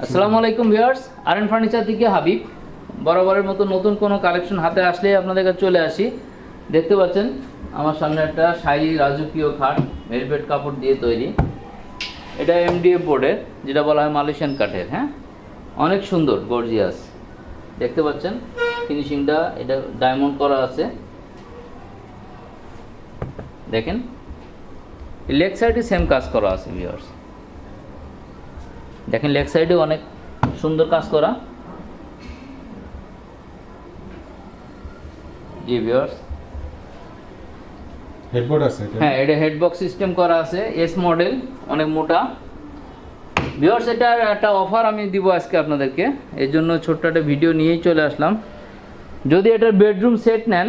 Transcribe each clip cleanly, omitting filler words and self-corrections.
আসসালামু আলাইকুম viewers, R furniture থেকে হাবিব। বরাবরের মতো নতুন কোনো কালেকশন হাতে আসলেই আপনাদের কাছে চলে আসি। দেখতে পাচ্ছেন আমার সামনে একটা শাড়ি রাজকীয় খাট, ভেলভেট কাপড় দিয়ে তৈরি। এটা এমডিএফ বোর্ডের, যেটা বলা হয় মালয়েশিয়ান কাঠের। হ্যাঁ, অনেক সুন্দর, গর্জিয়াস। দেখতে পাচ্ছেন ফিনিশিংটা, এটা ডায়মন্ড করা আছে। দেখেন লেগ সাইডে সেম কাজ করা আছে ভিউয়ার্স। দেখেন লেগ সাইডে অনেক সুন্দর কাজ করা। জি ভিউয়ার্স, হেডবোর্ড আছে। হ্যাঁ, এটা হেডবক্স সিস্টেম করা আছে, এস মডেল, অনেক মোটা। ভিউয়ার্স, এটার একটা অফার আমি দিব আজকে আপনাদেরকে, এর জন্য ছোট্ট একটা ভিডিও নিয়েই চলে আসলাম। যদি এটার বেডরুম সেট নেন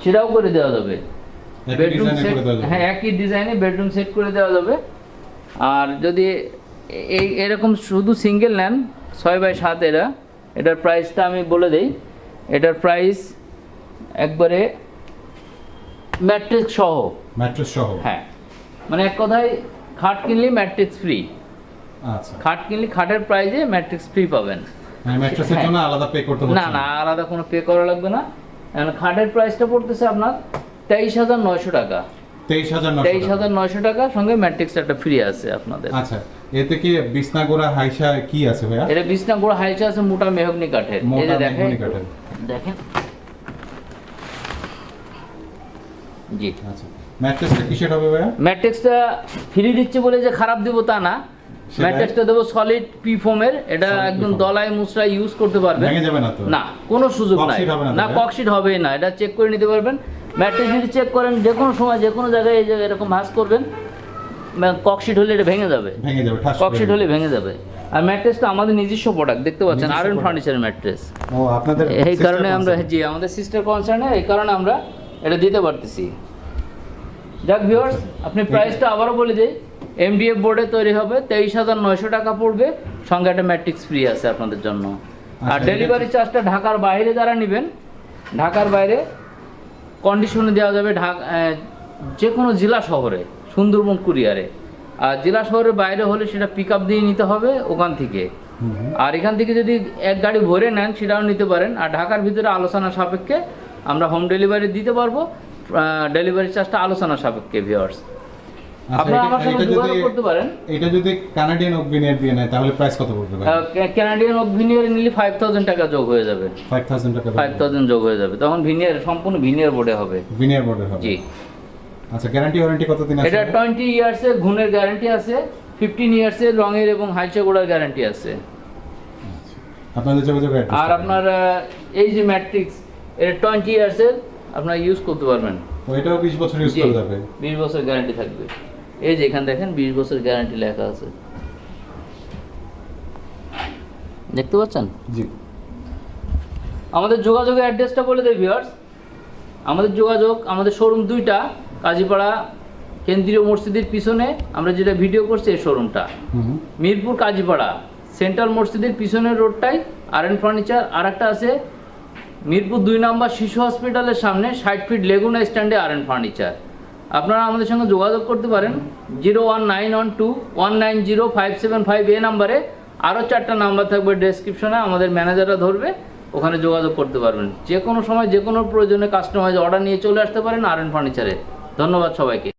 সেটাও করে দেওয়া যাবে। বেডরুম সেট, হ্যাঁ, একই ডিজাইনে বেডরুম সেট করে দেওয়া যাবে। আর যদি এরকম শুধু সিঙ্গেল নেন 6x7, এটার প্রাইসটা আমি বলে দেই। এটার প্রাইস একবারে ম্যাট্রিক্স সহ। হ্যাঁ, মানে এক কথায় খাট কিনলে ম্যাট্রিক্স ফ্রি। আচ্ছা, খাট কিনলে খাটের প্রাইসে ম্যাট্রিক্স ফ্রি পাবেন। মানে ম্যাট্রেসের জন্য আলাদা পে করতে হচ্ছে না, আলাদা কোনো পে করা লাগবে না। কারণ খাটের প্রাইসটা পড়তেছে আপনার 23,900 টাকা। 23,900 টাকা, সঙ্গে ম্যাট্রিক্স একটা ফ্রি আছে আপনাদের। আচ্ছা, এতে কি বিছনা গোড়া হাইসা কি আছে ভাইয়া? এটা বিছনা গোড়া হাইসা আছে মোটা মেহগনি কাঠের। এই যে দেখেন। জি, আচ্ছা, ম্যাট্রেসটা কিসের হবে ভাইয়া? ম্যাট্রিক্সটা ফ্রি দিচ্ছে বলে যে খারাপ দেব তা না। ম্যাট্রিক্সটা দেবো সলিড পি ফোমের। এটা একদম দলায় মুসরা ইউজ করতে পারবেন, ভেঙে যাবে না তো? না, কোনো সুযোগ নাই। না, ককশিট হবে না। এটা চেক করে নিতে পারবেন। ম্যাট্রিক্স যদি চেক করেন যে কোনো সময় যে কোনো জায়গায় এই জায়গায় এরকম ভাঁজ করবেন, ককশিট হলে এটা ভেঙে যাবে। ককশিট হলে ভেঙে যাবে। আর ম্যাট্রেসটা আমাদের নিজস্ব প্রোডাক্ট, দেখতে পাচ্ছেন আরএন ফার্নিচারের ম্যাট্রেস। ও, আপনাদের এই কারণে আমরা, জি, আমাদের সিস্টার কনসার্নে, এই কারণে আমরা এটা দিতে পারতেছি। যাক ভিউয়ার্স, আপনি প্রাইসটা আবারও বলে দিই। এমডিএফ বোর্ডে তৈরি হবে, 23,900 টাকা পড়বে, সঙ্গে একটা ম্যাট্রিক্স ফ্রি আছে আপনাদের জন্য। আর ডেলিভারি চার্জটা ঢাকার বাইরে যারা নেবেন, ঢাকার বাইরে কন্ডিশনে দেওয়া যাবে। যে কোনো জেলা শহরে, সুন্দরবন কুরিয়ারে। আর জেলা শহরের বাইরে হলে সেটা পিক আপ দিয়ে নিতে হবে ওখান থেকে। আর এখান থেকে যদি এক গাড়ি ভরে নেন সেটাও নিতে পারেন। আর ঢাকার ভিতরে আলোচনা সাপেক্ষে আমরা হোম ডেলিভারি দিতে পারবো। ডেলিভারি চার্জটা আলোচনা সাপেক্ষে ভিউয়ার্স। আপনারা আমার সঙ্গে যোগাযোগ করতে পারেন। এটা যদি কানাডিয়ান ওক ভিনিয়ার দিয়ে নেয় তাহলে প্রাইস কত পড়বে ভাই? কানাডিয়ান ওক ভিনিয়ার নিলে 5,000 টাকা যোগ হয়ে যাবে। 5,000 যোগ হয়ে যাবে, তখন ভিনিয়ার, সম্পূর্ণ ভিনিয়ার বোর্ডে হবে। ভিনিয়ার বোর্ডে হবে, জি। আচ্ছা, গ্যারান্টি ওয়ারেন্টি কতদিন আছে? এটা 20 ইয়ার্স এর গুণের গ্যারান্টি আছে, 15 ইয়ার্স এর রঙের এবং হাইচা গোড়ার গ্যারান্টি আছে। আপনাদের যোগাযোগ অ্যাড্রেস। আর আপনার এই যে ম্যাট্রিক্স, এটা 20 ইয়ার্স এর আপনারা ইউজ করতে পারবেন। ওইটাও 20 বছর ইউজ করা যাবে। 20 বছর গ্যারান্টি থাকবে। এই যে এখানে দেখেন 20 বছর গ্যারান্টি লেখা আছে, দেখতে পাচ্ছেন? জি। আমাদের যোগাযোগের অ্যাড্রেসটা বলে দেই ভিউয়ার্স। আমাদের শোরুম দুইটা, কাজীপাড়া কেন্দ্রীয় মসজিদের পিছনে আমরা যেটা ভিডিও করছি এই শোরুমটা, মিরপুর কাজীপাড়া সেন্ট্রাল মসজিদের পিছনের রোডটাই আরএন ফার্নিচার। আর একটা আছে মিরপুর 2 নম্বর শিশু হসপিটালের সামনে 60 ফিট লেগুনা স্ট্যান্ডে আরএন ফার্নিচার। আপনারা আমাদের সঙ্গে যোগাযোগ করতে পারেন 01912190575 এই নাম্বারে। আরও 4টা নাম্বার থাকবে ডেসক্রিপশনে, আমাদের ম্যানেজাররা ধরবে, ওখানে যোগাযোগ করতে পারবেন। যে কোনো সময় যে কোনো প্রয়োজনে কাস্টমাইজ অর্ডার নিয়ে চলে আসতে পারেন আরএন ফার্নিচারে। ধন্যবাদ সবাইকে।